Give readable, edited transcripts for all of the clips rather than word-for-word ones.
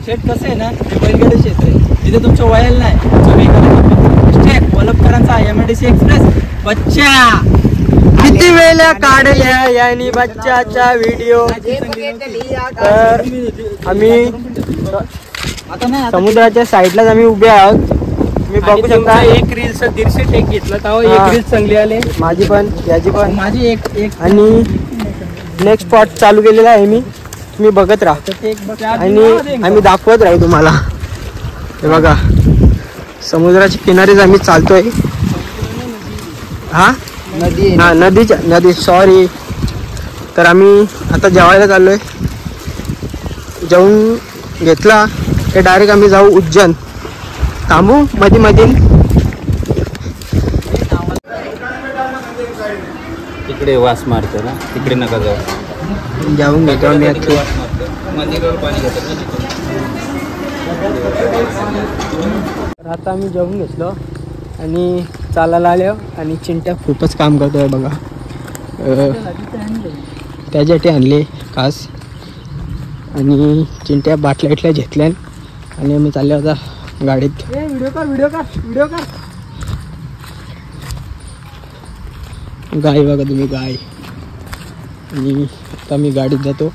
शेत कसं आहे ना, हे बैलगाडी क्षेत्र आहे. तिथे तुमचं वयाला नाही, तुमचं वेगाला वलपकरांचा MIDC एक्सप्रेस बच्चा किती वेळा काढल्या यांनी बच्चाचा व्हिडिओ. तर आम्ही आता नाही समुद्राच्या साईडलाच आम्ही उभे आहोत. तुम्ही बघू शकता. एक रील्स 150 टेक घेतला तेव्हा एक रील्स चांगली आले. माझी पण, याची पण, माझी एक आणि नेक्स्ट स्पॉट चालू केलेला आहे मी. तुम्ही बघत राहा आणि आम्ही दाखवत राहू तुम्हाला. हे बघा समुद्राच्या किनारीच आम्ही चालतोय. हा नदी सॉरी. तर आम्ही आता जेवायला चाललोय. जेवून घेतला ते डायरेक्ट आम्ही जाऊ उज्जैन. थांबू मध्ये तिकडे वास मारतो ना, तिकडे नका जाऊ. जाऊन घेतो आम्ही. आता आम्ही जेवून घेतलो आणि चालायला आलो. आणि चिंट्या खूपच काम करतोय बघा. त्याच्यासाठी आणले खास. आणि चिंट्या बाटल्या इटल्या घेतल्या आणि आम्ही चाललो होता गाडीत. व्हिडिओ कर. गाय बघा तुम्ही, गाय. आणि आता मी गाडीत जातो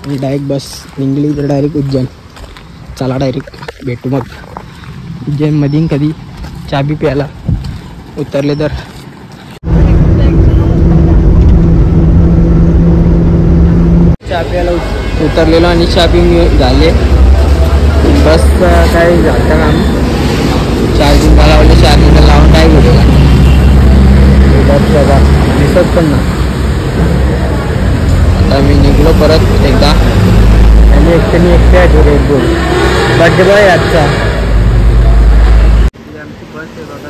आणि डायरेक्ट बस निघली तर डायरेक्ट उज्जैन. चला डायरेक्ट भेटू मग उज्जैनमध्ये. कधी चहा बी प्यायला उतरले तर. चहा प्यायला उतरलेलो आणि चहा पिऊन झाले. बस काय झालं काम. चार्जिंग लावले, चार्जिंग लावून काय भेटू दिसत पण ना. आता मी निघलो परत एकदा. आणि एकटे आहे रेड बुल. बर्थडे बॉय आजचा. आमची बस आहे बघा.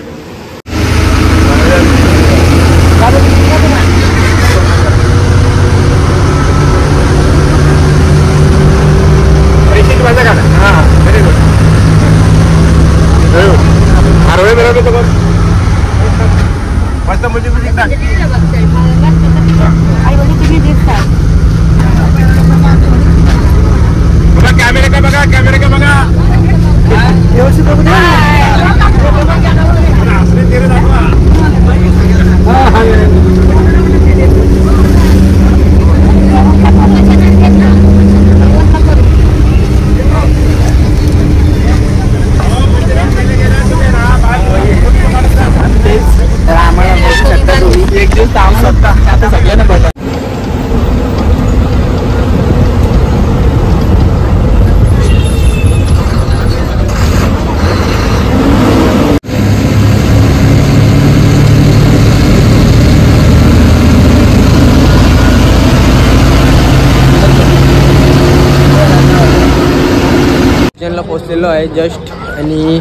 उज्जैनला पोहोचलेलो आहे जस्ट. आणि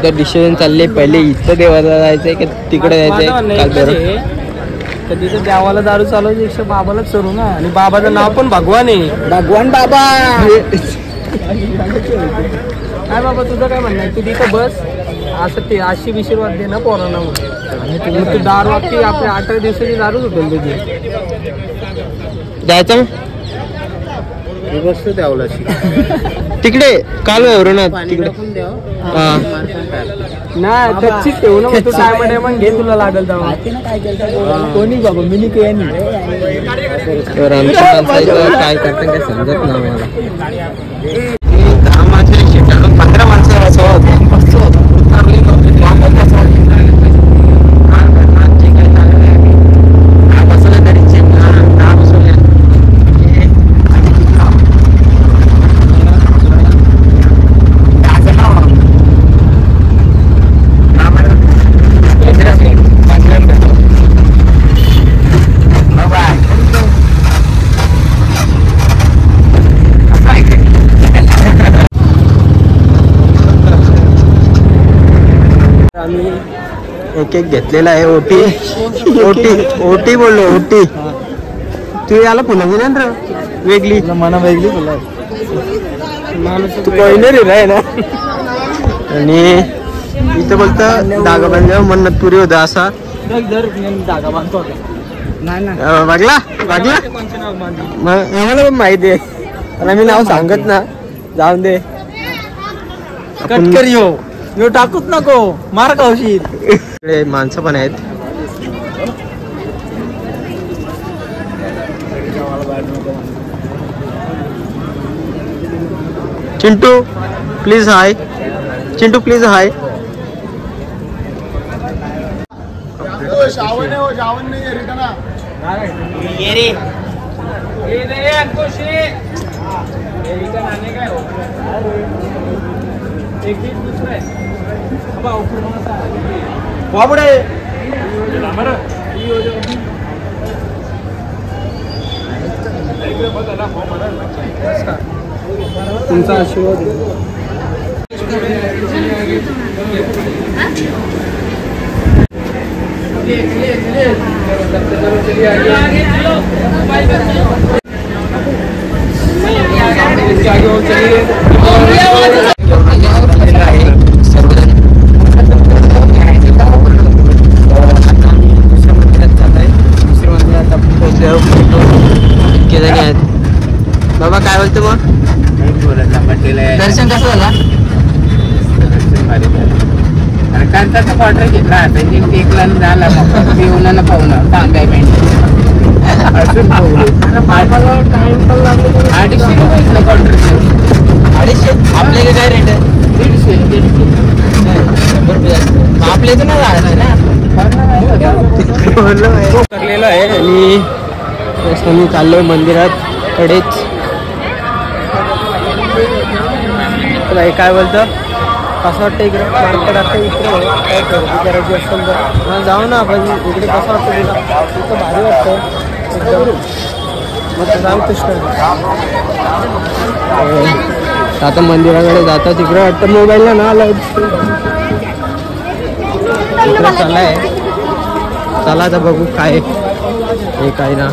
त्या डिसिजन चालले पहिले इथं देवाला जायचंय की तिकडे जायचंय. तर तिथं देवाला दारू चालवायची बाबालाच करू ना. आणि बाबाचं नाव पण भगवान आहे. भगवान बाबा. काय बाबा तुझं काय म्हणणं आहे? तू तिथं बस असं ते आशीर्वाद दे ना पोरांना. आणि तू दारू की आपल्या 18 दिवसाची दारू सुटेल तुझी. जायचं बसतो द्यावला तिकडे काल ना तिकडे. नाही कच्चीच ठेवू ना. तू काय म्हणे मग घे तुला लागल तेव्हा. कोणी बाबा मिनी काय नाही. तर आमच्या माणसाचं काय करतं काय समजत नाही मला. 10 माणसं 15 माणसं असं एक घेतलेला आहे. ओटी बोललो. ओटी तू याला पुन्हा गेला ना वेगळी मना वेगळी बोला. तू कोयनेर आहे ना. आणि इथं बोलतं धागा बांधल्या म्हणत पुरी होता असा. धागा बांधतो बघला आम्हाला पण माहिती आहे. पण आम्ही नाव सांगत ना. जाऊन दे. आपण कर यो टाकूच नको मार खावशील. इकडे माणसं पण आहेत. Chintu please hi. Chintu please hi. तुमचा आशीर्वाद बाबा काय बोलतो मग? दर्शन कसं झाला? कांताचा क्वार्टर घेतला टेकला झाला पिऊन पाहुणा तांब्या अडीचशे रुपये क्वार्टर. 250. आपल्याला काय रेट आहे? 150. आपल्या इथं नाही राहणार ना. करलेलं आहे आणि मी चाललोय मंदिरात कडेच. काय बोलतं कसं वाटतं इकडे मार्केट आता इकडे काय खरेदी करायची असेल तर जाऊ ना आपण. इकडे कसं वाटतं तुला? इथं भारी वाटतं एकदम. मग जाऊ तसं आता मंदिराकडे जातात. तिकडे वाटतं मोबाईलला ना लाईट इकडे चाललाय. चला आता बघू काय हे काय ना.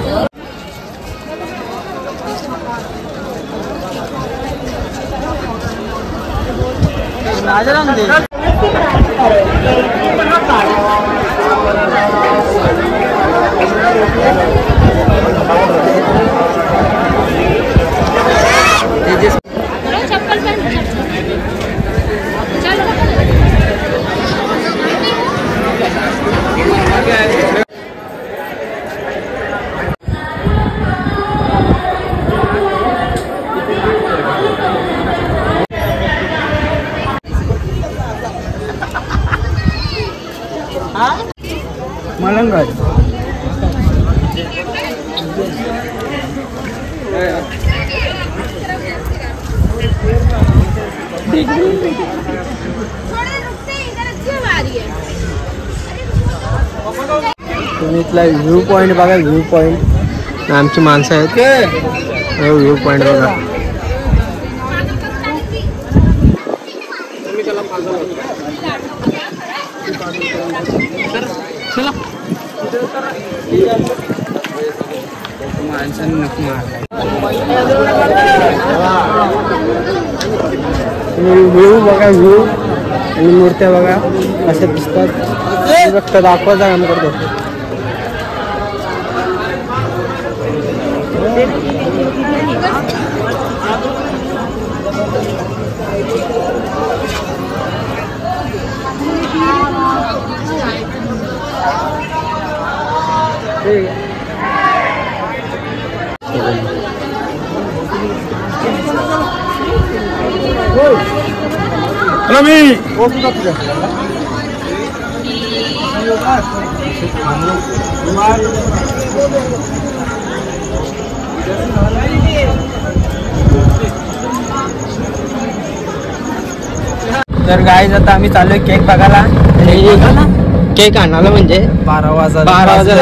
मलंगड तुम्ही इथला व्ह्यू पॉइंट बघा. व्ह्यू पॉइंट आमची माणसं आहेत. व्ह्यू पॉइंट बघा. व्ह्यू बघा. व्ह्यू आणि मूर्त्या बघा कशा दिसतात. फक्त दाखवायचा काम करतो. तर गाईज आता आम्ही चाललोय केक बघायला. केक आणायला म्हणजे 12 वाजता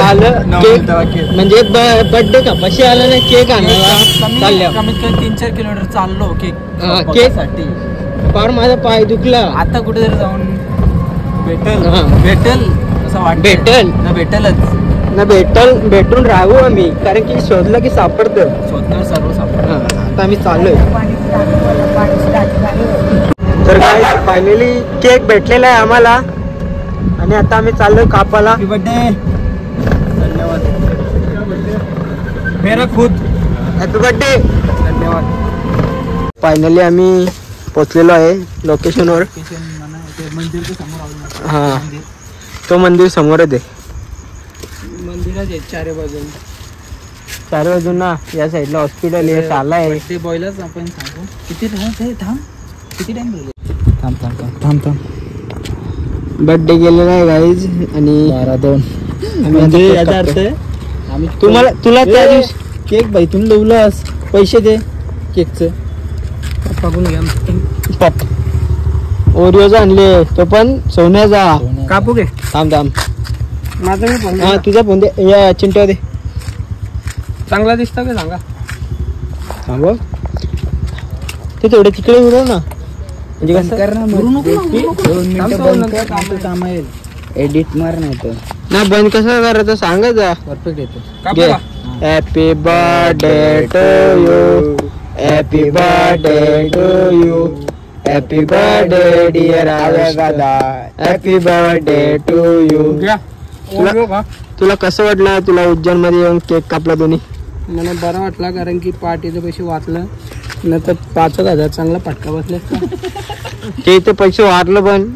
आलं केक म्हणजे बर्थडे का पशी आलं नाही. केक आणायला चालल्या. कमीत कमी 3-4 किलोमीटर चाललो केक केक साठी. फार माझा पाय दुखला. आता कुठेतरी जाऊन भेटेल असं वाटतं. भेटून राहू आम्ही. कारण की शोधलं की सापडतं. सर्व सापडतं. आता आम्ही चाललोय. तर काय फायनली केक भेटलेला आहे आम्हाला आणि आता आम्ही चाललोय कापाला. Happy birthday. धन्यवाद. मेरा खुद हॅपी बर्थडे. धन्यवाद. फायनली आम्ही पोचलेलो आहे लोकेशनवर. हा तो मंदिर समोरच आहे. मंदिरात आहेत चारे बाजून. चार बाजूंना या साईडला हॉस्पिटल आहे, शाळा आहे. ते बॉयलच आपण सांगू किती थांब किती टाइम थांब बर्थडे गेलेला आहे गाईज आणि 12-2 म्हणजे याचा अर्थ आम्ही तुला त्या दिवशी केक बाई तुम्ही लावलास पैसे दे केकचं. बघून घ्या. पप ओरिओचा आणले तो पण सोन्याचा. कापू घे. थांब माझा मी फोन हा तुझा फोन दे. या चिंट्या दे. चांगला दिसतं का सांगा. थांब ते तेवढे तिकडे उडव ना. म्हणजे कसं काम आहे. एडिट मार नाही तर ना बंद कसं करायचं सांगायचा. परफेक्ट येतो. Happy birthday to you, happy birthday to you, happy birthday dear dada, happy birthday to you. तुला कसं वाटलं तुला उज्जैन मध्ये येऊन केक कापला दोन्ही? मला बरं वाटला कारण की पार्टीचे पैसे वाचलं नाही तर 5,000 चांगला फटका बसले. ते इथे पैसे वारलं पण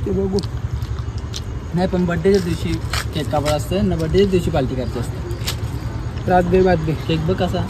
ते बघू नाही पण बर्थडेच्या दिवशी केक कापड असतं ना, बर्थडेच्या दिवशी पार्टी करायची असते. रात बे बात बे केक बघ कसा